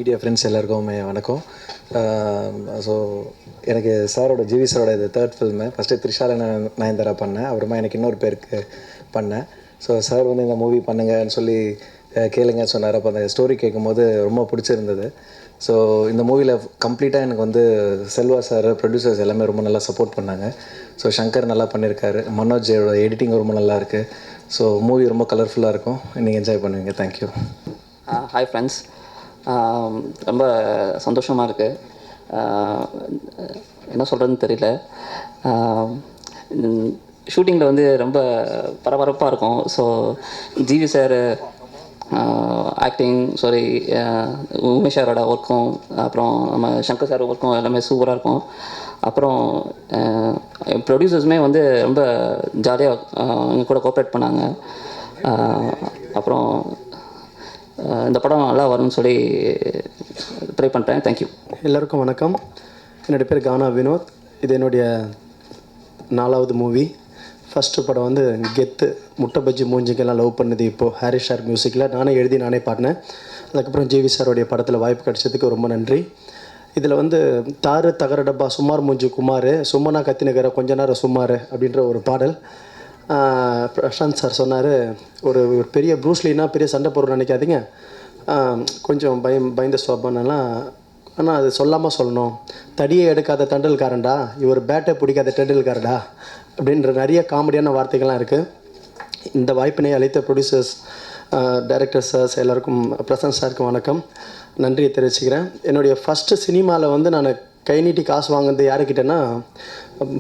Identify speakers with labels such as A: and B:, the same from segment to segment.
A: Media friends எல்லாருக்குமே வணக்கம். So எனக்கு சாரோட ஜிவி சாரோட இது தேர்ட் ஃபில்மு. ஃபஸ்ட்டு த்ரிஷால நயன்தாரா பண்ணேன், அப்புறமா எனக்கு இன்னொரு பேருக்கு பண்ணேன். ஸோ சார் வந்து இந்த மூவி பண்ணுங்கன்னு சொல்லி கேளுங்கன்னு சொன்னார். அப்போ அந்த ஸ்டோரி கேட்கும்போது ரொம்ப பிடிச்சிருந்தது. ஸோ இந்த மூவியில் கம்ப்ளீட்டாக எனக்கு வந்து செல்வா சார், ப்ரொடியூசர்ஸ் எல்லாமே ரொம்ப நல்லா சப்போர்ட் பண்ணாங்க. ஸோ சங்கர் நல்லா பண்ணியிருக்காரு, மனோஜோட எடிட்டிங் ரொம்ப நல்லா இருக்குது. ஸோ மூவி ரொம்ப கலர்ஃபுல்லாக இருக்கும், நீங்கள் என்ஜாய் பண்ணுவீங்க. தேங்க்யூ.
B: ஹாய் ஃப்ரெண்ட்ஸ், ரொம்ப சந்தோஷமாக இருக்குது. என்ன சொல்கிறதுன்னு தெரியல. ஷூட்டிங்கில் வந்து ரொம்ப பரபரப்பாக இருக்கும். So GV sir acting, sorry Umesh சாரோட ஒர்க்கும், அப்புறம் நம்ம சங்கர் சார் ஒர்க்கும் எல்லாமே சூப்பராக இருக்கும். அப்புறம் ப்ரொடியூசர்ஸுமே வந்து ரொம்ப ஜாலியாக எங்கள் கூட கோஆப்ரேட் பண்ணாங்க. அப்புறம் இந்த படம் நல்லா வரும்னு சொல்லி ப்ரே பண்ணுறேன். தேங்க்யூ.
C: எல்லோருக்கும் வணக்கம். என்னுடைய பேர் கானா வினோத். இது என்னுடைய 4வது மூவி. ஃபஸ்ட்டு படம் வந்து கெத்து, முட்டை பஜ்ஜி மூஞ்சிக்கெல்லாம் லவ் பண்ணுது. இப்போது ஹாரிஸ் சார் மியூசிக்கில் நானே எழுதி நானே பாடினேன். அதுக்கப்புறம் ஜிவி சாரோடைய படத்தில் வாய்ப்பு கிடைச்சதுக்கு ரொம்ப நன்றி. இதில் வந்து தாறு தகர டப்பா சுமார் மூஞ்சி குமார், சும்மனா கத்தினகர கொஞ்ச நேரம் சுமார் அப்படின்ற ஒரு பாடல். பிரசாந்த் சார் சொன்னார், ஒரு பெரிய ப்ரூஸ்லினா பெரிய சண்டை போடுற நினைக்காதீங்க, கொஞ்சம் பயந்த சோபானெல்லாம், ஆனால் அது சொல்லாமல் சொல்லணும். தடியை எடுக்காத தண்டல்காரன்டா, இவர் பேட்டை பிடிக்காத டெண்டல்காரடா அப்படின்ற நிறைய காமெடியான வார்த்தைகள்லாம் இருக்குது. இந்த வாய்ப்பினை அளித்த ப்ரொடியூசர்ஸ், டைரக்டர் சார்ஸ் எல்லாருக்கும், பிரசாந்த் சாருக்கு வணக்கம், நன்றியை தெரிவிச்சுக்கிறேன். என்னுடைய ஃபஸ்ட்டு சினிமாவில் வந்து நான் கை நீட்டி காசு வாங்குறது யாருக்கிட்டேன்னா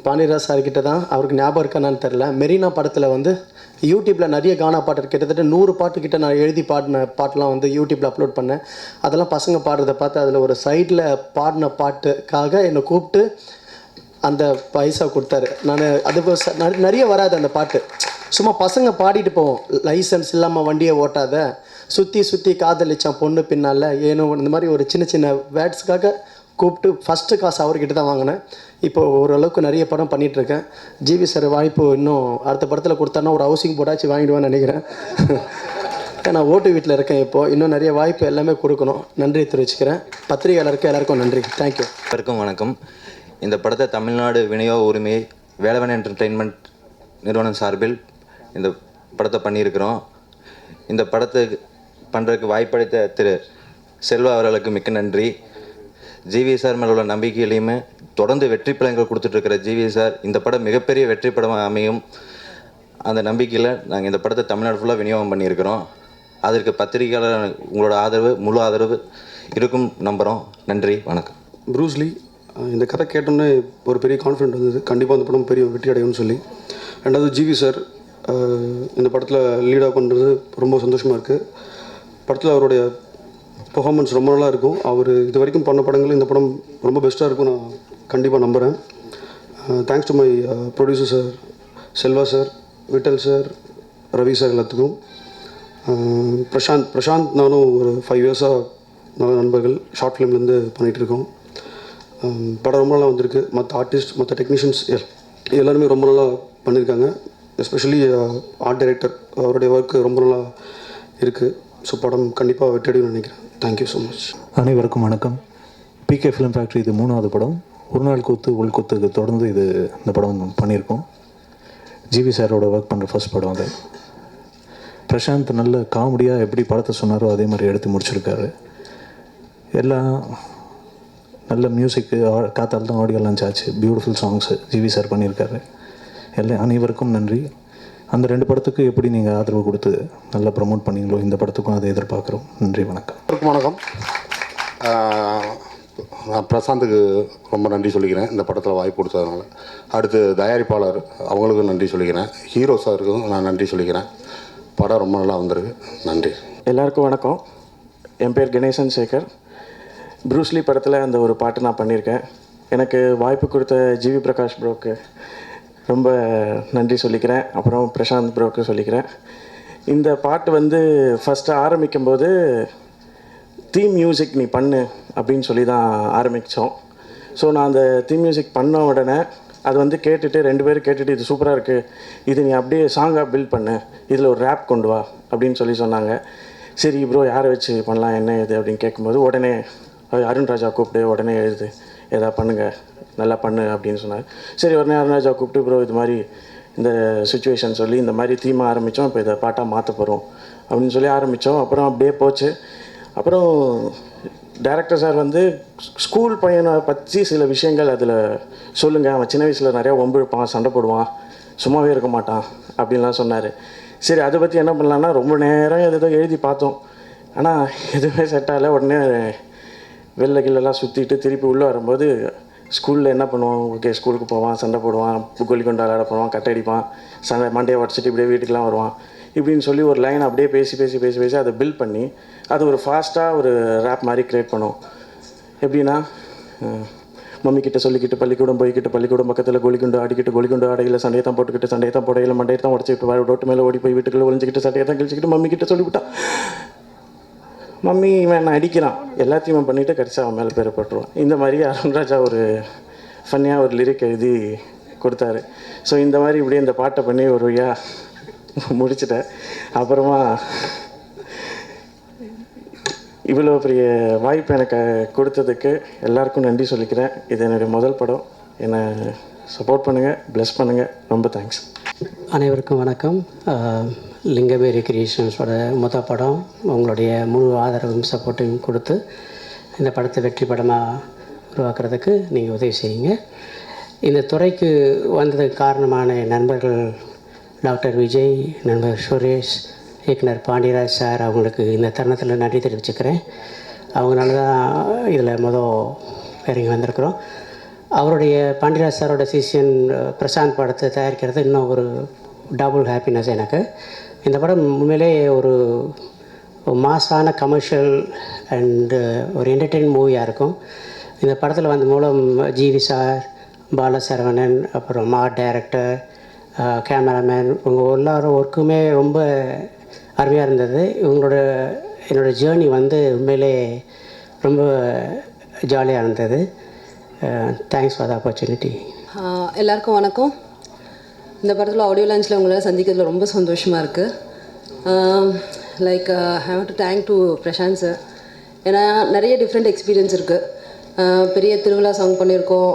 C: பாண்டியராஜ் சார்கிட்ட தான். அவருக்கு ஞாபகம் இருக்கானான்னு தெரில. மெரினா படத்தில் வந்து யூடியூப்பில் நிறைய கானா பாட்டு, கிட்டத்தட்ட 100 பாட்டுக்கிட்ட நான் எழுதி பாடின பாட்டெலாம் வந்து யூடியூப்பில் அப்லோட் பண்ணேன். அதெல்லாம் பசங்க பாடுறதை பார்த்து அதில் ஒரு சைடில் பாடின பாட்டுக்காக என்னை கூப்பிட்டு அந்த பைசா கொடுத்தாரு. நான் அது நிறைய வராது அந்த பாட்டு, சும்மா பசங்க பாடிட்டு போவோம். லைசன்ஸ் இல்லாமல் வண்டியை ஓட்டாத, சுற்றி சுற்றி காதலிச்சான் பொண்ணு பின்னால் ஏனோ, இந்த மாதிரி ஒரு சின்ன சின்ன வேர்ட்ஸுக்காக கூப்பிட்டு ஃபஸ்ட்டு காசு அவர்கிட்ட தான் வாங்கினேன். இப்போது ஓரளவுக்கு நிறைய படம் பண்ணிகிட்ருக்கேன். ஜிவி சார் வாய்ப்பு இன்னும் அடுத்த படத்தில் கொடுத்தாருன்னா ஒரு ஹவுசிங் போர்டாச்சும் வாங்கிடுவேன்னு நினைக்கிறேன். நான் ஓட்டு வீட்டில் இருக்கேன். இப்போது இன்னும் நிறைய வாய்ப்பு எல்லாமே கொடுக்கணும். நன்றி தெரிவிச்சுக்கிறேன். பத்திரிகையாளருக்கு எல்லாருக்கும் நன்றி. தேங்க்யூ.
D: எல்லாருக்கும் வணக்கம். இந்த படத்தை தமிழ்நாடு விநியோக உரிமை வேலவன் என்டர்டெயின்மெண்ட் நிறுவனம் சார்பில் இந்த படத்தை பண்ணியிருக்கிறோம். இந்த படத்தை பண்ணுறதுக்கு வாய்ப்பளித்த திரு செல்வா அவர்களுக்கு மிக்க நன்றி. ஜிவி சார் மேலே உள்ள நம்பிக்கையிலையுமே தொடர்ந்து வெற்றி படங்கள் கொடுத்துட்ருக்கிற ஜிவி சார் இந்த படம் மிகப்பெரிய வெற்றி படமாக அமையும் அந்த நம்பிக்கையில் நாங்கள் இந்த படத்தை தமிழ்நாடு ஃபுல்லாக விநியோகம் பண்ணியிருக்கிறோம். அதற்கு பத்திரிகையாளர் உங்களோட ஆதரவு, முழு ஆதரவு இருக்கும் நம்புகிறோம். நன்றி, வணக்கம்.
E: ப்ரூஸ்லி, இந்த கதை கேட்டோன்னே ஒரு பெரிய கான்ஃபிடென்ட் வந்தது, கண்டிப்பாக அந்த படம் பெரிய வெற்றி அடையும்னு சொல்லி. ரெண்டாவது ஜிவி சார் இந்த படத்தில் லீடாக பண்ணுறது ரொம்ப சந்தோஷமாக இருக்குது. படத்தில் அவருடைய பெர்ஃபார்மன்ஸ் ரொம்ப நல்லா இருக்கும். அவர் இது வரைக்கும் பண்ண படங்கள் இந்த படம் ரொம்ப பெஸ்ட்டாக இருக்கும் நான் கண்டிப்பாக நம்புகிறேன். Thanks to my producer sir, Selva sir, Vittal sir, Ravi sir எல்லாத்துக்கும். பிரசாந்த் நானும் ஒரு 5 இயர்ஸாக நல்ல நண்பர்கள். ஷார்ட் ஃபிலிம்லேருந்து பண்ணிகிட்ருக்கோம். படம் ரொம்ப நல்லா வந்திருக்கு. மற்ற ஆர்டிஸ்ட், மற்ற டெக்னீஷியன்ஸ் எல்லாருமே ரொம்ப நல்லா பண்ணியிருக்காங்க. எஸ்பெஷலி ஆர்ட் டைரக்டர், அவருடைய ஒர்க்கு ரொம்ப நல்லா இருக்குது. ஸோ படம் கண்டிப்பாக வெற்றியடையும்னு நினைக்கிறேன். Thank you so much.
A: அனைவருக்கும் வணக்கம். பிகே ஃபிலிம் ஃபேக்ட்ரி இது 3வது படம். ஒரு நாள் கூத்து உள்கூத்துக்கு தொடர்ந்து இந்த படம் பண்ணியிருக்கோம். ஜிவி சாரோட ஒர்க் பண்ணுற ஃபர்ஸ்ட் படம் அது. பிரசாந்த் நல்ல காமெடியாக எப்படி படத்தை சொன்னாரோ அதே மாதிரி எடுத்து முடிச்சிருக்காரு. எல்லாம் நல்ல மியூசிக்கு, காத்தால் தான் ஆடியோ லான்ச் ஆச்சு. பியூட்டிஃபுல் சாங்ஸு ஜிவி சார் பண்ணியிருக்காரு. அனைவருக்கும் நன்றி. அந்த 2 படத்துக்கு எப்படி நீங்கள் ஆதரவு கொடுத்து நல்லா ப்ரமோட் பண்ணீங்களோ இந்த படத்துக்கும் அதை எதிர்பார்க்குறோம். நன்றி, வணக்கம்.
F: வணக்கம். நான் பிரசாந்துக்கு ரொம்ப நன்றி சொல்லிக்கிறேன் இந்த படத்தில் வாய்ப்பு கொடுத்ததுனால. அடுத்து தயாரிப்பாளர் அவங்களுக்கும் நன்றி சொல்லிக்கிறேன். ஹீரோ சாருக்கும் நான் நன்றி சொல்லிக்கிறேன். படம் ரொம்ப நல்லா வந்திருக்கு. நன்றி.
G: எல்லாருக்கும் வணக்கம். என் பேர் கணேசன் சேகர். ப்ரூஸ்லி படத்தில் அந்த ஒரு பாட்டு நான் பண்ணியிருக்கேன். எனக்கு வாய்ப்பு கொடுத்த ஜிவி பிரகாஷ் ப்ரோக்கு ரொம்ப நன்றி சொல்லிக்கிறேன். அப்புறம் பிரசாந்த் ப்ரோக்கு சொல்லிக்கிறேன். இந்த பாட்டு வந்து ஃபஸ்ட்டு ஆரம்பிக்கும்போது தீம் மியூசிக் நீ பண்ணு அப்படின்னு சொல்லி தான் ஆரம்பித்தோம். ஸோ நான் அந்த தீம் மியூசிக் பண்ண உடனே அது வந்து கேட்டுட்டு 2 பேரும் கேட்டுட்டு இது சூப்பராக இருக்குது, இது நீ அப்படியே சாங்காக பில்ட் பண்ணு, இதில் ஒரு ரேப் கொண்டு வா அப்படின்னு சொல்லி சொன்னாங்க. சரி ப்ரோ யாரை வச்சு பண்ணலாம் என்ன இது அப்படின்னு கேட்கும்போது உடனே அருண் ராஜா கூப்பிட்டு உடனே எழுது எதா பண்ணுங்கள் நல்லா பண்ணு அப்படின்னு சொன்னார். சரி உடனே அருண் ராஜா கூப்பிட்டு ப்ரோ இது மாதிரி இந்த சுச்சுவேஷன் சொல்லி இந்த மாதிரி தீமாக ஆரம்பித்தோம், இப்போ இதை பாட்டாக மாற்ற போகிறோம் அப்படின்னு சொல்லி ஆரம்பித்தோம். அப்புறம் அப்படியே போச்சு. அப்புறம் டைரக்டர் சார் வந்து ஸ்கூல் பையனை பற்றி சில விஷயங்கள் அதில் சொல்லுங்கள், அவன் சின்ன வயசில் நிறையா வம்பிழுப்பான், சண்டை போடுவான், சும்மாவே இருக்க மாட்டான் அப்படின்லாம் சொன்னார். சரி அதை பற்றி என்ன பண்ணலான்னா ரொம்ப நேரம் எதோ எழுதி பார்த்தோம். ஆனால் எதுவுமே செட் ஆகலை. உடனே வெளில கில்லெல்லாம் சுற்றிட்டு திருப்பி உள்ளே வரும்போது ஸ்கூலில் என்ன பண்ணுவான், ஓகே ஸ்கூலுக்கு போவான், சண்டை போடுவான், கோலிக்கொண்டு விளையாட போவான், கட்டடிப்பான், சண்டை மண்டையை உடச்சிட்டு இப்படியே வீட்டுக்கெலாம் வருவான் இப்படின்னு சொல்லி ஒரு லைன் அப்படியே பேசி அதை பில்ட் பண்ணி அது ஒரு ஃபாஸ்ட்டாக ஒரு ரேப் மாதிரி க்ரியேட் பண்ணுவோம். எப்படின்னா மம்மிக்கிட்ட சொல்லிக்கிட்டு பள்ளிக்கூடம் போய்கிட்டு பள்ளிக்கூடம் பக்கத்தில் கோலிக்குண்டு ஆடையில் சண்டையை தான் போட்டுக்கிட்டு சண்டையை தான் போடையில் மண்டையை தான் உடச்சிக்கிட்டு ரோட்டு மேலே ஓடி போய் வீட்டுக்குள்ளே ஒழிஞ்சிக்கிட்டு சண்டையை தான் கழிச்சிக்கிட்டு மம்மிக்கிட்ட சொல்லிவிட்டான். மம்மி இவன் அடிக்கிறான், எல்லாத்தையும் பண்ணிவிட்டு கடைசி அவன் மேலே பேரை போட்டுருவான். இந்த மாதிரி அருண்ராஜா ஒரு ஃபன்னியாக ஒரு லிரிக் எழுதி கொடுத்தாரு. ஸோ இந்த மாதிரி இப்படியே இந்த பாட்டை பண்ணி ஒரு வழியாக முடிச்சிட்டேன். அப்புறமா இவ்வளோ பெரிய வாய்ப்பு எனக்கு கொடுத்ததுக்கு எல்லாருக்கும் நன்றி சொல்லிக்கிறேன். இது என்னுடைய முதல் படம். என்னை சப்போர்ட் பண்ணுங்கள், ப்ளஸ் பண்ணுங்கள். ரொம்ப தேங்க்ஸ்.
H: அனைவருக்கும் வணக்கம். லிங்கபேரி கிரியேஷன்ஸோட முதல் படம். உங்களுடைய முழு ஆதரவும் சப்போர்ட்டையும் கொடுத்து இந்த படத்தை வெற்றி படமாக உருவாக்குறதுக்கு நீங்கள் உதவி செய்யுங்க. இந்த துறைக்கு வந்ததுக்கு காரணமான நண்பர்கள் டாக்டர் விஜய், நண்பர் சுரேஷ், இயக்குனர் பாண்டியராஜ் சார், அவங்களுக்கு இந்த தருணத்தில் நன்றி தெரிவிச்சுக்கிறேன். அவங்களால தான் இதில் இறங்கி வந்திருக்கிறோம். அவருடைய பாண்டியராஜ் சாரோட சிஷியன் பிரசாந்த் படத்தை தயாரிக்கிறது இன்னும் ஒரு டபுள் ஹாப்பினஸ் எனக்கு. இந்த படம் உண்மையிலே ஒரு மாஸான கமர்ஷியல் அண்டு ஒரு என்டர்டெயின் மூவியாக இருக்கும். இந்த படத்தில் வந்த மூலம் ஜிவி சார், பாலசரவணன், அப்புறம் ஆர்ட் டைரக்டர், கேமராமேன், இவங்க எல்லாரும் ஒர்க்குமே ரொம்ப அருமையாக இருந்தது. என்னோடய ஜேர்னி வந்து உண்மையிலே ரொம்ப ஜாலியாக இருந்தது. Thanks for the opportunity.
I: எல்லாருக்கும் வணக்கம். இந்த படத்தில் ஆடியோ லான்ச்சில் உங்களை சந்திக்கிறதுல ரொம்ப சந்தோஷமாக இருக்குது. Like I want to thank to Prasanth sir. ஏன்னா நிறைய டிஃப்ரெண்ட் எக்ஸ்பீரியன்ஸ் இருக்குது. பெரிய திருவிழா சாங் பண்ணியிருக்கோம்,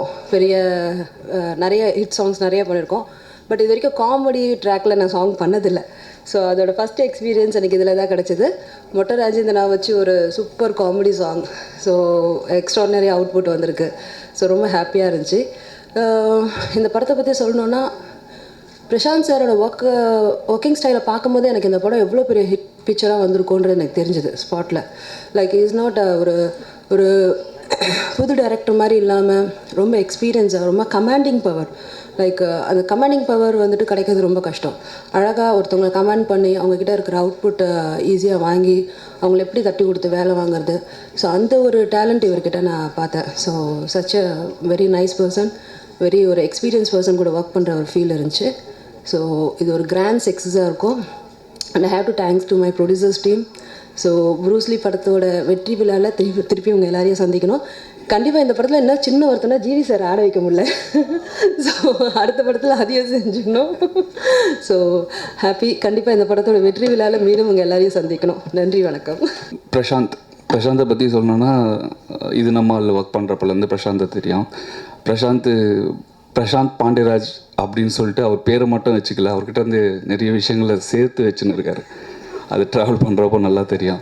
I: நிறைய ஹிட் சாங்ஸ் நிறைய பண்ணியிருக்கோம். பட் இது வரைக்கும் காமெடி ட்ராக்கில் நான் சாங் பண்ணதில்லை. ஸோ அதோடய ஃபஸ்ட் எக்ஸ்பீரியன்ஸ் எனக்கு இதில் தான் கிடச்சிது. மொட்டை ராஜேந்திரனை வச்சு ஒரு super comedy song. So extraordinary output வந்திருக்கு. ஸோ ரொம்ப ஹாப்பியாக இருந்துச்சு. இந்த படத்தை பற்றி சொல்லணுன்னா, பிரசாந்த் சாரோட ஒர்க்கிங் ஸ்டைலை பார்க்கும்போது எனக்கு இந்த படம் எவ்வளோ பெரிய ஹிட் பிக்சராக வந்திருக்கோன்றது எனக்கு தெரிஞ்சுது ஸ்பாட்டில். லைக் இஸ் நாட் ஒரு புது டைரக்டர் மாதிரி இல்லாமல் ரொம்ப எக்ஸ்பீரியன்ஸாக, ரொம்ப கமாண்டிங் பவர். லைக் அந்த கமாண்டிங் பவர் வந்துட்டு கிடைக்கிறது ரொம்ப கஷ்டம். அழகாக ஒருத்தவங்களை கமாண்ட் பண்ணி அவங்கக்கிட்ட இருக்கிற அவுட்புட்டை ஈஸியாக வாங்கி அவங்கள எப்படி தட்டி கொடுத்து வேலை வாங்குறது. ஸோ அந்த ஒரு டேலண்ட் இவர்கிட்ட நான் பார்த்தேன். So such a very nice person, ஒரு எக்ஸ்பீரியன்ஸ் பர்சன் கூட ஒர்க் பண்ணுற ஒரு ஃபீல் இருந்துச்சு. ஸோ இது ஒரு கிராண்ட் சக்ஸஸாக இருக்கும். And I have to thanks to my producers team. So Bruce Lee படத்தோட வெற்றி விழாவில் திருப்பி உங்கள் எல்லாரையும் சந்திக்கணும். கண்டிப்பாக இந்த படத்தில் என்ன சின்ன ஒருத்தனா ஜிவி சார் ஆட வைக்க முடியல. ஸோ அடுத்த படத்தில் அதையும் செஞ்சுக்கணும். So happy. கண்டிப்பாக இந்த படத்தோட வெற்றி விழாவில் மீண்டும் உங்கள் எல்லாரையும் சந்திக்கணும். நன்றி, வணக்கம்.
J: பிரசாந்தை பற்றி சொல்லணுன்னா, இது நம்ம ஒர்க் பண்ணுறப்பலேருந்து பிரசாந்தை தெரியும். பிரசாந்த் பாண்டியராஜ் அப்படின்னு சொல்லிட்டு அவர் பேரை மட்டும் வச்சுக்கல, அவர்கிட்ட வந்து நிறைய விஷயங்களை சேர்த்து வச்சுன்னு இருக்காரு. அது ட்ராவல் பண்ணுறப்போ நல்லா தெரியும்.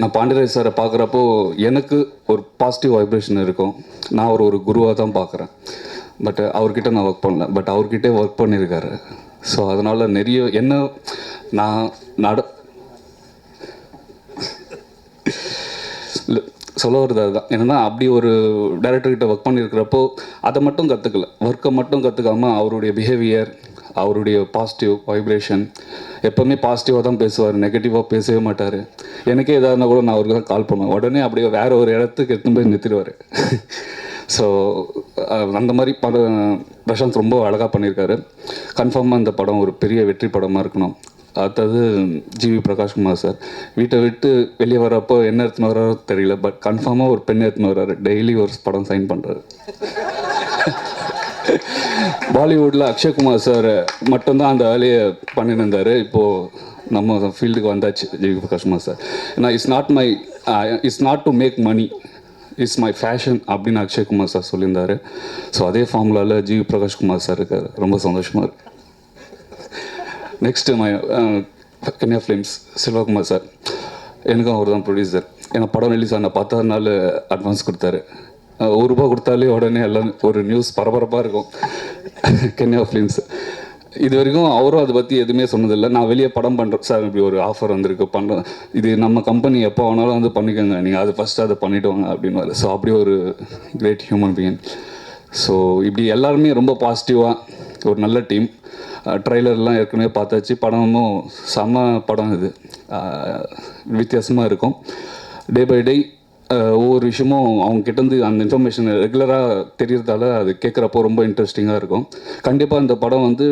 J: நான் பாண்டியராஜ் சாரை பார்க்குறப்போ எனக்கு ஒரு பாசிட்டிவ் வைப்ரேஷன் இருக்கும். நான் ஒரு குருவாக தான் பார்க்குறேன். பட் அவர்கிட்ட நான் ஒர்க் பண்ணல, பட் அவர்கிட்டே ஒர்க் பண்ணியிருக்காரு. ஸோ அதனால் நிறைய நான் சொல்ல வருது அதுதான். என்னென்னா அப்படி ஒரு டைரக்டர்கிட்ட ஒர்க் பண்ணியிருக்கிறப்போ அதை மட்டும் கற்றுக்கல, ஒர்க்கை மட்டும் கற்றுக்காமல் அவருடைய பிஹேவியர், அவருடைய பாசிட்டிவ் வைப்ரேஷன், எப்போவுமே பாசிட்டிவாக தான் பேசுவார், நெகட்டிவாக பேசவே மாட்டார். எனக்கே எதாக இருந்தால் கூட நான் அவருக்கு தான் கால் பண்ணுவேன், உடனே அப்படியே வேறு ஒரு இடத்துக்கு எடுத்துன்னு போய் நிறுத்திடுவார். ஸோ அந்த மாதிரி பிரசாந்த் ரொம்ப அழகாக பண்ணியிருக்காரு. கன்ஃபார்மாக இந்த படம் ஒரு பெரிய வெற்றி படமாக இருக்கணும். அடுத்தது ஜிவி பிரகாஷ்குமார் சார் வீட்டை விட்டு வெளியே வர்றப்போ என்ன எடுத்துன்னு வர்றாரோ தெரியல, பட் கன்ஃபார்மாக ஒரு பெண் எடுத்துன்னு வர்றாரு. டெய்லி ஒரு படம் சைன் பண்ணுறாரு. பாலிவுட்டில் அக்ஷய்குமார் சார் மட்டும்தான் அந்த வேலையை பண்ணியிருந்தார். இப்போது நம்ம ஃபீல்டுக்கு வந்தாச்சு ஜிவி பிரகாஷ் குமார் சார். ஏன்னா it's not to make money, it's my passion அப்படின்னு அக்ஷய்குமார் சார் சொல்லியிருந்தார். ஸோ அதே ஃபார்முலாவில் ஜிவி பிரகாஷ் குமார் சார் இருக்கார். ரொம்ப சந்தோஷமாக இருக்குது. நெக்ஸ்ட்டு கன்யா ஃபிலிம்ஸ் செல்வகுமார் சார், எனக்கும் அவர் தான் ப்ரொடியூசர். ஏன்னா படம் ரிலீஸ் ஆன 10 நாள் அட்வான்ஸ் கொடுத்தாரு. ₹1 கொடுத்தாலே உடனே எல்லாம் ஒரு நியூஸ் பரபரப்பாக இருக்கும். கன்யா ஃபிலிம்ஸ் இது வரைக்கும் அவரும் அதை பற்றி எதுவுமே சொன்னதில்லை. நான் வெளியே படம் பண்ணுறேன் சார், இப்படி ஒரு ஆஃபர் வந்திருக்கு பண்ணுறேன், இது நம்ம கம்பெனி எப்போ வேணாலும் வந்து பண்ணிக்கோங்க, நீங்கள் அது ஃபஸ்ட்டு அதை பண்ணிவிட்டு வாங்க அப்படின்னு. ஸோ அப்படி ஒரு கிரேட் ஹியூமன் பீயிங். ஸோ இப்படி எல்லாருமே ரொம்ப பாசிட்டிவாக ஒரு நல்ல டீம். ட்ரைலர்லாம் ஏற்கனவே பார்த்தாச்சு. படமும் செம்ம படம். இது வித்தியாசமாக இருக்கும். டே பை டே ஒவ்வொரு விஷயமும் அவங்ககிட்டேருந்து அந்த இன்ஃபர்மேஷன் ரெகுலராக தெரியறதால அது கேட்குறப்போ ரொம்ப இன்ட்ரெஸ்டிங்காக இருக்கும். கண்டிப்பாக இந்த படம் வந்து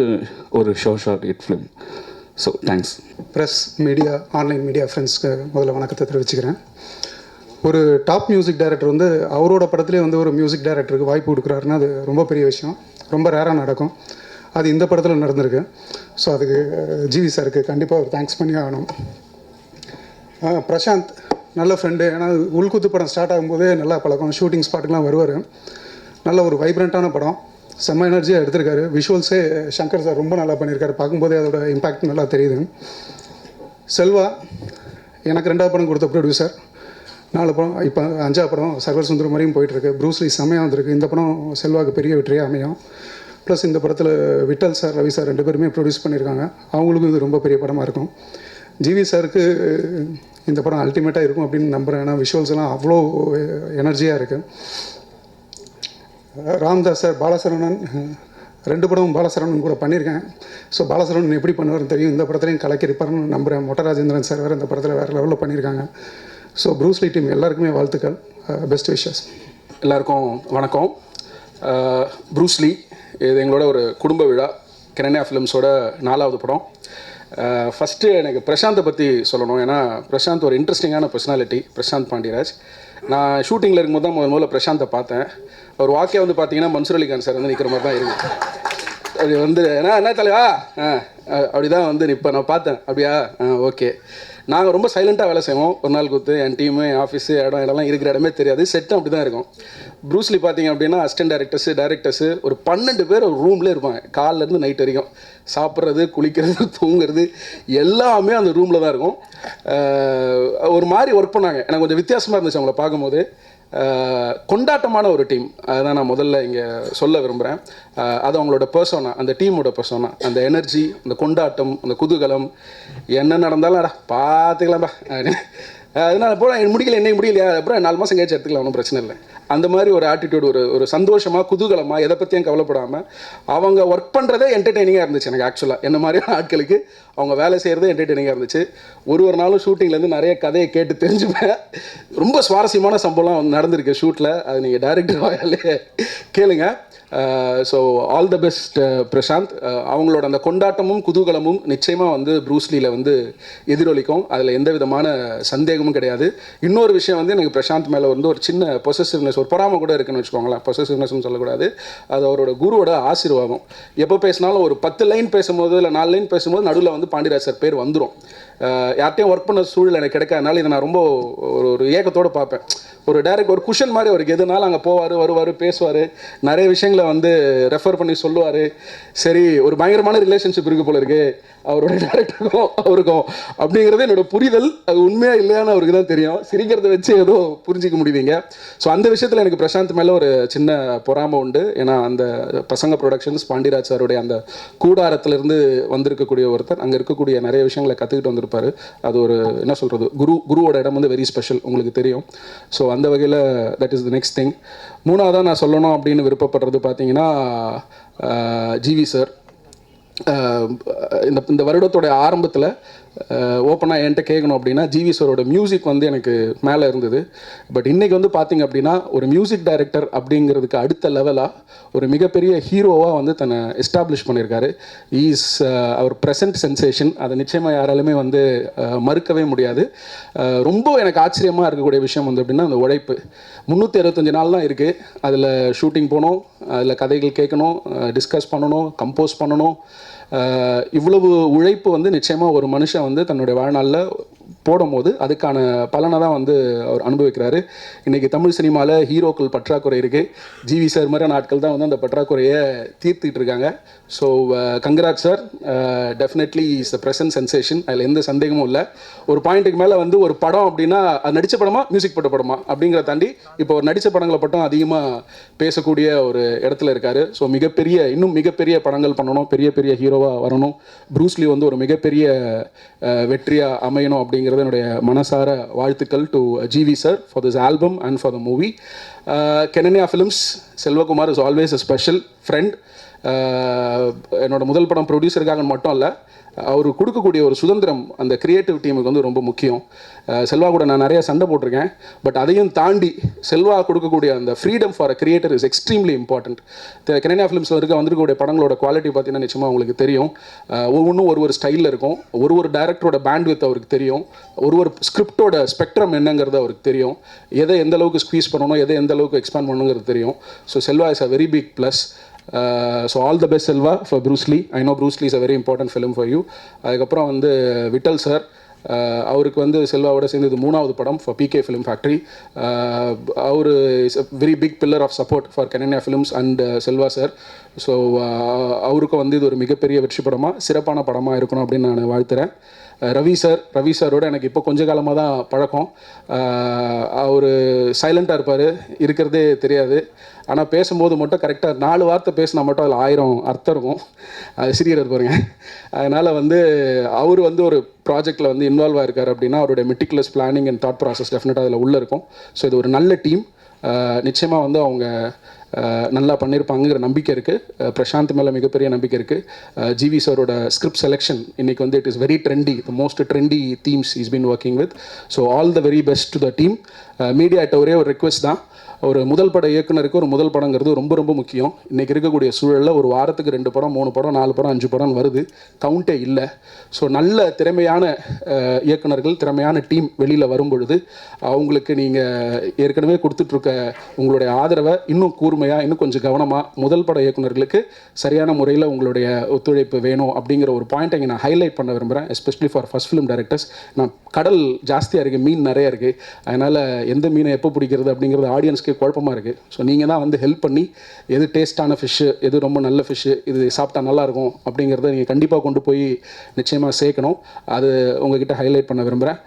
J: ஒரு short hit film. So thanks.
K: Press media online media ஃப்ரெண்ட்ஸ்க்கு முதல்ல வணக்கத்தை தெரிவிச்சுக்கிறேன். ஒரு டாப் மியூசிக் டைரக்டர் வந்து அவரோட படத்துலேயே வந்து ஒரு மியூசிக் டைரக்டருக்கு வாய்ப்பு கொடுக்குறாருன்னா அது ரொம்ப பெரிய விஷயம், ரொம்ப ரேராக நடக்கும். அது இந்த படத்தில் நடந்திருக்கு. ஸோ அதுக்கு ஜிவி சாருக்கு கண்டிப்பாக ஒரு தேங்க்ஸ் பண்ணி ஆகணும். பிரசாந்த் நல்ல ஃப்ரெண்டு. ஏன்னா உள்குத்து படம் ஸ்டார்ட் ஆகும்போதே நல்லா பழக்கம், ஷூட்டிங் ஸ்பாட்டுக்கெலாம் வருவார். நல்ல ஒரு வைப்ரண்ட்டான படம், செம்ம எனர்ஜியாக எடுத்திருக்காரு. விஷுவல்ஸே சங்கர் சார் ரொம்ப நல்லா பண்ணியிருக்காரு, பார்க்கும்போதே அதோட இம்பேக்ட் நல்லா தெரியுது. செல்வா எனக்கு 2வது படம் கொடுத்த ப்ரொடியூசர். 4 படம், இப்போ 5வது படம் சர்வர் சுந்தரம் மாதிரியும் போயிட்டுருக்கு. ப்ரூஸ்லி செம்மையாக வந்திருக்கு. இந்த படம் செல்வாவுக்கு பெரிய வெற்றியாக அமையும். ப்ளஸ் இந்த படத்தில் விட்டல் சார், ரவி சார் 2 பேருமே ப்ரொடியூஸ் பண்ணியிருக்காங்க. அவங்களுக்கும் இது ரொம்ப பெரிய படமாக இருக்கும். ஜிவி சாருக்கு இந்த படம் அல்டிமேட்டாக இருக்கும் அப்படின்னு நம்புகிறேன். ஏன்னா விஷுவல்ஸ் எல்லாம் அவ்வளோ எனர்ஜியாக இருக்குது. ராம்தாஸ் சார், பாலசரவணன் 2 படமும் பாலசரவணன் கூட பண்ணியிருக்கேன். ஸோ பாலசரவணன் எப்படி பண்ணுவார்னு தெரியும். இந்த படத்துலையும் கலக்கிருப்பாருன்னு நம்புகிறேன். மொட்ட ராஜேந்திரன் சார் வேறு இந்த படத்தில் வேறு லெவலில் பண்ணியிருக்காங்க. ஸோ ப்ரூஸ்லி டீம் எல்லாருக்குமே வாழ்த்துக்கள், பெஸ்ட் விஷஸ்.
L: எல்லாருக்கும் வணக்கம். ப்ரூஸ்லி இது எங்களோட ஒரு குடும்ப விழா. கனன்யா ஃபிலிம்ஸோட 4வது படம். ஃபஸ்ட்டு எனக்கு பிரசாந்தை பற்றி சொல்லணும். ஏன்னா பிரசாந்த் ஒரு இன்ட்ரெஸ்டிங்கான பர்சனாலிட்டி. பிரசாந்த் பாண்டியராஜ். நான் ஷூட்டிங்கில் இருக்கும்போது தான் முதல்ல பிரசாந்தை பார்த்தேன். அவர் வாக்கே வந்து பார்த்தீங்கன்னா மன்சூர் அலிகான் சார் வந்து நிற்கிற மாதிரி தான் இருக்குது. அது வந்து என்ன தலைவா அப்படி தான் வந்து இப்போ நான் பார்த்தேன். அப்படியா ஓகே. நாங்கள் ரொம்ப சைலண்ட்டாக வேலை செய்வோம். ஒரு நாள் கூத்து என் டீமு, என் ஆஃபீஸு, இடம்லாம் இருக்கிற இடமே தெரியாது. செட்டும் அப்படி தான் இருக்கும். ப்ரூஸ்லி பார்த்தீங்க அப்படின்னா அசிஸ்டன்ட் டேரக்டர்ஸு ஒரு 12 பேர் ஒரு ரூம்லேயே இருப்பாங்க. காலிலேருந்து நைட் வரைக்கும் சாப்பிட்றது, குளிக்கிறது, தூங்குறது எல்லாமே அந்த ரூமில் தான் இருக்கும். ஒரு மாதிரி ஒர்க் பண்ணாங்க. எனக்கு கொஞ்சம் வித்தியாசமாக இருந்துச்சு அவங்கள பார்க்கும்போது. கொண்டாட்டமான ஒரு டீம், அதுதான் நான் முதல்ல இங்கே சொல்ல விரும்புகிறேன். அது அவங்களோட பர்சோனா, அந்த டீமோட பர்சோனா, அந்த எனர்ஜி, அந்த கொண்டாட்டம், அந்த குதூகலம். என்ன நடந்தாலும் பார்த்துக்கலாம்ப்பா அதனால் போல முடிக்கல, என்னைக்கு முடியலையா, அப்புறம் 4 மாதம் கழிச்சு எடுத்துக்கலாம், ஒன்றும் பிரச்சனை இல்லை. அந்த மாதிரி ஒரு ஆட்டிடியூட், ஒரு சந்தோஷமாக குதூகலமாக எதை பற்றியும் கவலைப்படாமல் அவங்க ஒர்க் பண்ணுறதே என்டர்டெய்னிங்காக இருந்துச்சு எனக்கு. ஆக்சுவலாக என்ன மாதிரியான ஆட்களுக்கு அவங்க வேலை செய்கிறதே என்டர்டெய்னிங்காக இருந்துச்சு. ஒரு நாளும் ஷூட்டிங்லேருந்து நிறைய கதையை கேட்டு தெரிஞ்சுப்பேன். ரொம்ப சுவாரஸ்யமான சம்பவம்லாம் நடந்திருக்கு ஷூட்டில். அது நீங்கள் டைரக்டர் வாயாலே கேளுங்க. So all the best Prasanth. அவங்களோட அந்த கொண்டாட்டமும் குதூகலமும் நிச்சயமாக வந்து ப்ரூஸ்லியில் வந்து எதிரொலிக்கும். அதில் எந்த விதமான சந்தேகமும் கிடையாது. இன்னொரு விஷயம் வந்து எனக்கு பிரசாந்த் மேலே வந்து ஒரு சின்ன பொசசிவ்னஸ், ஒரு பொறாமை கூட இருக்குன்னு வச்சுக்கோங்களேன். பொசசிவ்னஸ்னு சொல்லக்கூடாது, அது அவரோட குருவோட ஆசீர்வாதம். எப்போ பேசினாலும் ஒரு 10 லைன் பேசும்போது இல்லை 4 லைன் பேசும்போது நடுவில் வந்து பாண்டியராஜ் சார் பேர் வந்துடும். யார்ட்டையும் ஒர்க் பண்ண சூழல் எனக்கு கிடைக்காதனால இதை நான் ரொம்ப ஒரு ஏக்கத்தோடு பார்ப்பேன். ஒரு டைரக்ட் ஒரு குஷன் மாதிரி அவருக்கு எதுனாலும் அங்கே போவார், வருவார், பேசுவார், நிறைய விஷயங்களை வந்து ரெஃபர் பண்ணி சொல்லுவார். சரி, ஒரு பயங்கரமான ரிலேஷன்ஷிப் இருக்குது போல இருக்கு அவரோட டைரக்டருக்கும் அவருக்கும் அப்படிங்கிறது என்னோட புரிதல். அது உண்மையாக இல்லையான்னு அவருக்கு தான் தெரியும். சிரிக்கிறத வச்சு ஏதோ புரிஞ்சிக்க முடியுவீங்க. ஸோ அந்த விஷயத்தில் எனக்கு பிரசாந்த் மேலே ஒரு சின்ன பொறாமை உண்டு. ஏன்னா அந்த பசங்க ப்ரொடக்ஷன்ஸ் பாண்டியராஜ் சாருடைய அந்த கூடாரத்திலிருந்து வந்திருக்கக்கூடிய ஒருத்தர், அங்கே இருக்கக்கூடிய நிறைய விஷயங்களை கற்றுக்கிட்டு வந்திருப்பார். அது ஒரு என்ன சொல்கிறது, குருவோட இடம் வந்து வெரி ஸ்பெஷல், உங்களுக்கு தெரியும். ஸோ அந்த வகையில் that is the next thing. 3வதாக நான் சொல்லணும் அப்படின்னு விருப்பப்படுறது பார்த்தீங்கன்னா ஜிவி சார். இந்த வருடத்தோட ஆரம்பத்தில் ஓப்பனாக என்கிட்ட கேட்கணும் அப்படின்னா ஜிவி சாரோட மியூசிக் வந்து எனக்கு மேலே இருந்தது. பட் இன்றைக்கி வந்து பார்த்திங்க அப்படின்னா ஒரு மியூசிக் டைரக்டர் அப்படிங்கிறதுக்கு அடுத்த லெவலாக ஒரு மிகப்பெரிய ஹீரோவாக வந்து தன்னை எஸ்டாப்ளிஷ் பண்ணியிருக்காரு. ஈஸ் அவர் ப்ரெசன்ட் சென்சேஷன். அதை நிச்சயமாக யாராலுமே வந்து மறுக்கவே முடியாது. ரொம்ப எனக்கு ஆச்சரியமாக இருக்கக்கூடிய விஷயம் வந்து அப்படின்னா அந்த உழைப்பு. 365 நாள் தான் இருக்குது. அதில் ஷூட்டிங் போகணும், அதில் கதைகள் கேட்கணும், டிஸ்கஸ் பண்ணணும், கம்போஸ் பண்ணணும், இவ்வளவு உழைப்பு வந்து நிச்சயமாக ஒரு மனுஷன் வந்து தன்னுடைய வாழ்நாளில் போடும்போது அதுக்கான பலனை தான் வந்து அவர் அனுபவிக்கிறாரு. இன்றைக்கி தமிழ் சினிமாவில் ஹீரோக்கள் பற்றாக்குறை இருக்குது. ஜிவி சார் மாதிரி ஆட்கள் தான் வந்து அந்த பற்றாக்குறையை தீர்த்துக்கிட்டு இருக்காங்க. So congrat sir, definitely is a present sensation, அதில் எந்த சந்தேகமும் இல்லை. ஒரு பாயிண்ட்டுக்கு மேலே வந்து ஒரு படம் அப்படின்னா அது நடித்த படமா மியூசிக் போட்ட படமா அப்படிங்கிறத தாண்டி இப்போ ஒரு நடித்த படங்களை மட்டும் அதிகமாக பேசக்கூடிய ஒரு இடத்துல இருக்கார். ஸோ இன்னும் மிகப்பெரிய படங்கள் பண்ணணும், பெரிய பெரிய ஹீரோவாக வரணும், ப்ரூஸ்லி வந்து ஒரு மிகப்பெரிய வெற்றியாக அமையணும் அப்படிங்கிறது என்னுடைய மனசார வாழ்த்துக்கள் to GV sir for this album and for the movie. Kenanya films, Selvakumar is always a special friend. என்னோட முதல் படம் ப்ரொடியூசருக்காக மட்டும் இல்லை, அவர் கொடுக்கக்கூடிய ஒரு சுதந்திரம் அந்த கிரியேட்டிவ் டீமுக்கு வந்து ரொம்ப முக்கியம். செல்வா கூட நான் நிறைய சண்டை போட்டிருக்கேன், பட் அதையும் தாண்டி செல்வா கொடுக்கக்கூடிய அந்த freedom for a creator is extremely important. Kenanya ஃபிலிம்ஸில் வந்திருக்கக்கூடிய படங்களோட குவாலிட்டி பார்த்தீங்கன்னா நிச்சயமாக உங்களுக்கு தெரியும். ஒவ்வொன்றும் ஒரு ஸ்டைலில் இருக்கும். ஒரு டேரக்டரோட பேண்ட்வித் அவருக்கு தெரியும். ஒரு ஸ்கிரிப்டோட ஸ்பெக்ட்ரம் என்னங்கிறது அவருக்கு தெரியும். எதை எந்த அளவுக்கு ஸ்குவீஸ் பண்ணணும், எதை எந்த அளவுக்கு எக்ஸ்பேண்ட் பண்ணணுங்கிறது தெரியும். So Selva is a very big plus. So all the best Selva for Bruce Lee. I know Bruce Lee is a very important film for you. அதுக்கப்புறம் வந்து விட்டல் சார், அவருக்கு வந்து செல்வாவோட சேர்ந்து இது 3வது படம் ஃபார் பிகே ஃபிலிம் ஃபேக்ட்ரி. அவர் is a very big pillar of support for Kenanya films and Selva sir. So அவருக்கும் வந்து இது ஒரு மிகப்பெரிய வெற்றி படமாக சிறப்பான படமாக இருக்கணும் அப்படின்னு நான் வாழ்த்துறேன். ரவி சாரோட எனக்கு இப்போ கொஞ்ச காலமாக தான் பழக்கம். அவர் சைலண்ட்டாக இருப்பார், இருக்கிறதே தெரியாது. ஆனால் பேசும்போது மட்டும் கரெக்டாக 4 வார்த்தை பேசினா மட்டும் அதில் 1000 அர்த்தம் இருக்கும். அது சிரியர் பாருங்க. அதனால் வந்து அவர் வந்து ஒரு ப்ராஜெக்டில் வந்து இன்வால்வ் ஆகிருக்கார் அப்படின்னா அவருடைய meticulous planning and thought process டெஃபினட்டாக அதில் உள்ளே இருக்கும். ஸோ இது ஒரு நல்ல டீம். நிச்சயமாக வந்து அவங்க நல்லா பண்ணியிருப்பாங்கிற நம்பிக்கை இருக்குது. பிரசாந்த் மேலே மிகப்பெரிய நம்பிக்கை இருக்குது. ஜிவி சாரோட ஸ்கிரிப்ட் செலெக்ஷன் இன்றைக்கி வந்து it is very trendy, the most trendy themes is been working with. So all the very best to the team. மீடியாட்ட ஒரே ஒரு ரெக்வெஸ்ட் தான், ஒரு முதல் பட இயக்குனருக்கு ஒரு முதல் படங்கிறது ரொம்ப ரொம்ப முக்கியம். இன்றைக்கி இருக்கக்கூடிய சூழலில் ஒரு வாரத்துக்கு 2 படம் 3 படம் 4 படம் 5 படம் வருது, கவுண்டே இல்லை. ஸோ நல்ல திறமையான இயக்குனர்கள், திறமையான டீம் வெளியில் வரும் பொழுது அவங்களுக்கு நீங்கள் ஏற்கனவே கொடுத்துட்ருக்க உங்களுடைய ஆதரவை இன்னும் கூர்மையாக, இன்னும் கொஞ்சம் கவனமாக முதல் பட இயக்குனர்களுக்கு சரியான முறையில் உங்களுடைய ஒத்துழைப்பு வேணும் அப்படிங்கிற ஒரு பாயிண்ட்டை இங்கே நான் ஹைலைட் பண்ண விரும்புகிறேன். Especially for first film directors. நான் கடல் ஜாஸ்தியாக இருக்குது, மீன் நிறையா இருக்குது. அதனால் எந்த மீனை எப்போ பிடிக்கிறது அப்படிங்கிறது ஆடியன்ஸ்க்கு குழப்பமாக இருக்குது. ஸோ நீங்கள் தான் வந்து ஹெல்ப் பண்ணி எது டேஸ்ட்டான ஃபிஷ்ஷு, எது ரொம்ப நல்ல ஃபிஷ்ஷு, இது சாப்பிட்டா நல்லாயிருக்கும் அப்படிங்கிறத நீங்கள் கண்டிப்பாக கொண்டு போய் நிச்சயமாக சேர்க்கணும். அது உங்ககிட்ட ஹைலைட் பண்ண விரும்புகிறேன்.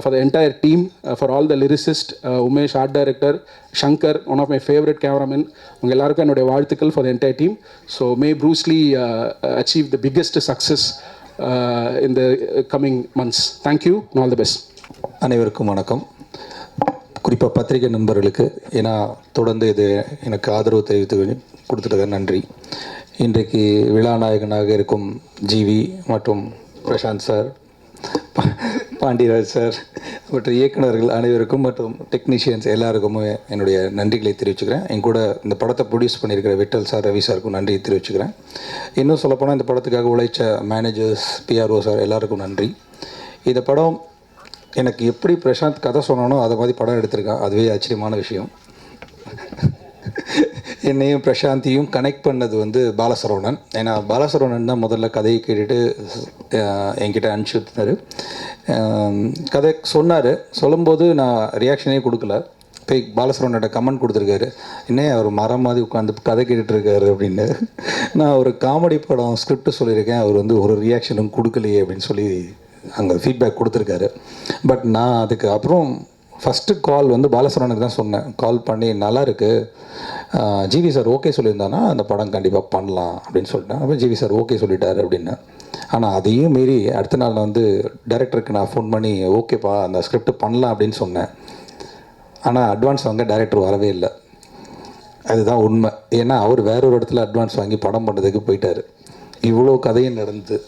L: For the entire team, for all the lyricist, Umesh art director, Shankar one of my favourite cameraman, உங்கள் எல்லாருக்கும் என்னுடைய வாழ்த்துக்கள் for the entire team. So may Bruce Lee achieve the biggest success in the coming months. Thank you and all the best.
A: அனைவருக்கும் வணக்கம். குறிப்பாக பத்திரிகை நண்பர்களுக்கு, ஏன்னா தொடர்ந்து இது எனக்கு ஆதரவு தெரிவித்து கொடுத்துட்டு நன்றி. இன்றைக்கு விழாநாயகனாக இருக்கும் ஜிவி மற்றும் பிரசாந்த் சார், பாண்டியராஜ் சார் மற்றும் இயக்குநர்கள் அனைவருக்கும் மற்றும் டெக்னீஷியன்ஸ் எல்லாருக்குமே என்னுடைய நன்றிகளை தெரிவிச்சுக்கிறேன். என் கூட இந்த படத்தை ப்ரொடியூஸ் பண்ணியிருக்கிற விட்டல் சார், ரவி சாருக்கும் நன்றி தெரிவிச்சுக்கிறேன். இன்னும் சொல்லப்போனால் இந்த படத்துக்காக உழைச்ச மேனேஜர்ஸ், பிஆர்ஓ சார் எல்லாருக்கும் நன்றி. இந்த படம் எனக்கு எப்படி பிரசாந்த் கதை சொன்னானோ அதை மாதிரி படம் எடுத்திருக்கான், அதுவே ஆச்சரியமான விஷயம். என்னையும் பிரசாந்தியும் கனெக்ட் பண்ணது வந்து பாலசரவணன். ஏன்னா பாலசரவணன் தான் முதல்ல கதையை கேட்டுட்டு என்கிட்ட அனுப்பிச்சி விட்டார். கதை சொன்னார். சொல்லும்போது நான் ரியாக்ஷனே கொடுக்கல. போய் பாலசரவனோட கமெண்ட் கொடுத்துருக்காரு, இன்னும் அவர் மரம் மாதிரி உட்காந்து கதை கேட்டுட்ருக்காரு அப்படின்னு. நான் ஒரு காமெடி படம் ஸ்கிரிப்ட் சொல்லியிருக்கேன், அவர் வந்து ஒரு ரியாக்ஷனும் கொடுக்கலையே அப்படின்னு சொல்லி அங்கே ஃபீட்பேக் கொடுத்துருக்காரு. பட் நான் அதுக்கு அப்புறம் ஃபஸ்ட்டு கால் வந்து பாலசரவனுக்கு தான் சொன்னேன். கால் பண்ணி நல்லா இருக்குது, ஜிவி சார் ஓகே சொல்லியிருந்தானா அந்த படம் கண்டிப்பாக பண்ணலாம் அப்படின்னு சொல்லிட்டேன். அப்போ ஜிவி சார் ஓகே சொல்லிட்டாரு அப்படின்னு. ஆனால் அதையும் மீறி அடுத்த நாள் நான் வந்து டைரக்டருக்கு நான் ஃபோன் பண்ணி ஓகேப்பா அந்த ஸ்கிரிப்ட் பண்ணலாம் அப்படின்னு சொன்னேன். ஆனால் அட்வான்ஸ் வாங்க டைரக்டர் வரவே இல்லை. அதுதான் உண்மை. ஏன்னா அவர் வேற ஒரு இடத்துல அட்வான்ஸ் வாங்கி படம் பண்ணுறதுக்கு போயிட்டார். இவ்வளோ கதையும் நடந்து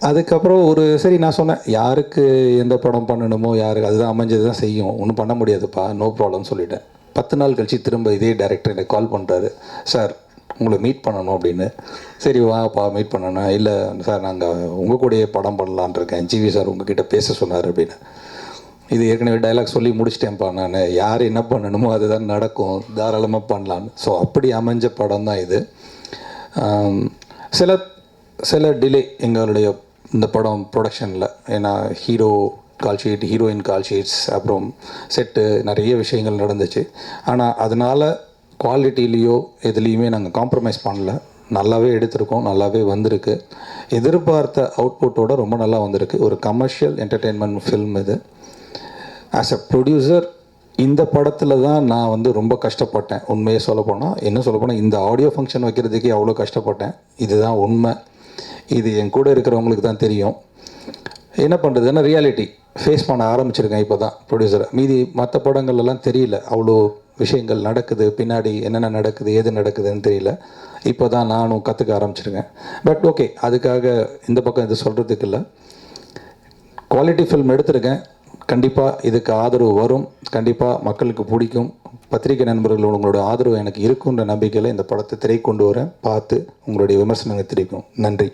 A: அதுக்கப்புறம் சரி நான் சொன்னேன், யாருக்கு எந்த படம் பண்ணணுமோ யாருக்கு அதுதான் அமைஞ்சது தான் செய்யும், ஒன்றும் பண்ண முடியாதுப்பா, நோ ப்ராப்ளம்னு சொல்லிட்டேன். 10 நாள் கழித்து திரும்ப இதே டைரக்டர் எனக்கு கால் பண்ணுறாரு, சார் உங்களை மீட் பண்ணணும் அப்படின்னு. சரி வாப்பா மீட் பண்ணணும். இல்லை சார் நாங்கள் உங்கள் கூடயே படம் பண்ணலான் இருக்கேன், ஜிவி சார் உங்ககிட்ட பேச சொன்னார் அப்படின்னு. இது ஏற்கனவே டைலாக் சொல்லி முடிச்சிட்டேன்ப்பா நான், யார் என்ன பண்ணணுமோ அதுதான் நடக்கும், தாராளமாக பண்ணலான்னு. ஸோ அப்படி அமைஞ்ச படம் தான் இது. சில சில டிலே எங்களுடைய இந்த படம் ப்ரொடக்ஷனில். ஏன்னா ஹீரோ கால் ஷீட், ஹீரோயின் கால் ஷீட்ஸ், அப்புறம் செட்டு, நிறைய விஷயங்கள் நடந்துச்சு. ஆனால் அதனால் குவாலிட்டிலேயோ எதுலேயுமே நாங்கள் காம்ப்ரமைஸ் பண்ணல. நல்லாவே எடுத்திருக்கோம், நல்லாவே வந்திருக்கு. எதிர்பார்த்த அவுட்புட்டோட ரொம்ப நல்லா வந்திருக்கு. ஒரு கமர்ஷியல் என்டர்டெயின்மெண்ட் ஃபில்ம் இது. ஆஸ் அ ப்ரொடியூசர் இந்த படத்தில் தான் நான் வந்து ரொம்ப கஷ்டப்பட்டேன். உண்மையை சொல்லப்போனால், என்ன சொல்லப்போனால், இந்த ஆடியோ ஃபங்க்ஷன் வைக்கிறதுக்கே அவ்வளோ கஷ்டப்பட்டேன். இதுதான் உண்மை. இது என் கூட இருக்கிறவங்களுக்கு தான் தெரியும். என்ன பண்ணுறதுன்னா, ரியாலிட்டி ஃபேஸ் பண்ண ஆரம்பிச்சிருக்கேன் இப்போ தான் ப்ரொடியூசரை. மீதி மற்ற படங்கள்லாம் தெரியல, அவ்வளோ விஷயங்கள் நடக்குது, பின்னாடி என்னென்ன நடக்குது, ஏது நடக்குதுன்னு தெரியல. இப்போ தான் நானும் கற்றுக்க ஆரம்பிச்சிருக்கேன். பட் ஓகே, அதுக்காக இந்த பக்கம் இது சொல்கிறதுக்கு இல்லை. குவாலிட்டி ஃபில்ம் எடுத்திருக்கேன். கண்டிப்பாக இதுக்கு ஆதரவு வரும், கண்டிப்பாக மக்களுக்கு பிடிக்கும். பத்திரிகை நண்பர்களோட உங்களோட ஆதரவு எனக்கு இருக்குன்ற நம்பிக்கையில் இந்த படத்தை திரை கொண்டு வரேன். பார்த்து உங்களுடைய விமர்சனங்கள் தெரிவிக்கும். நன்றி.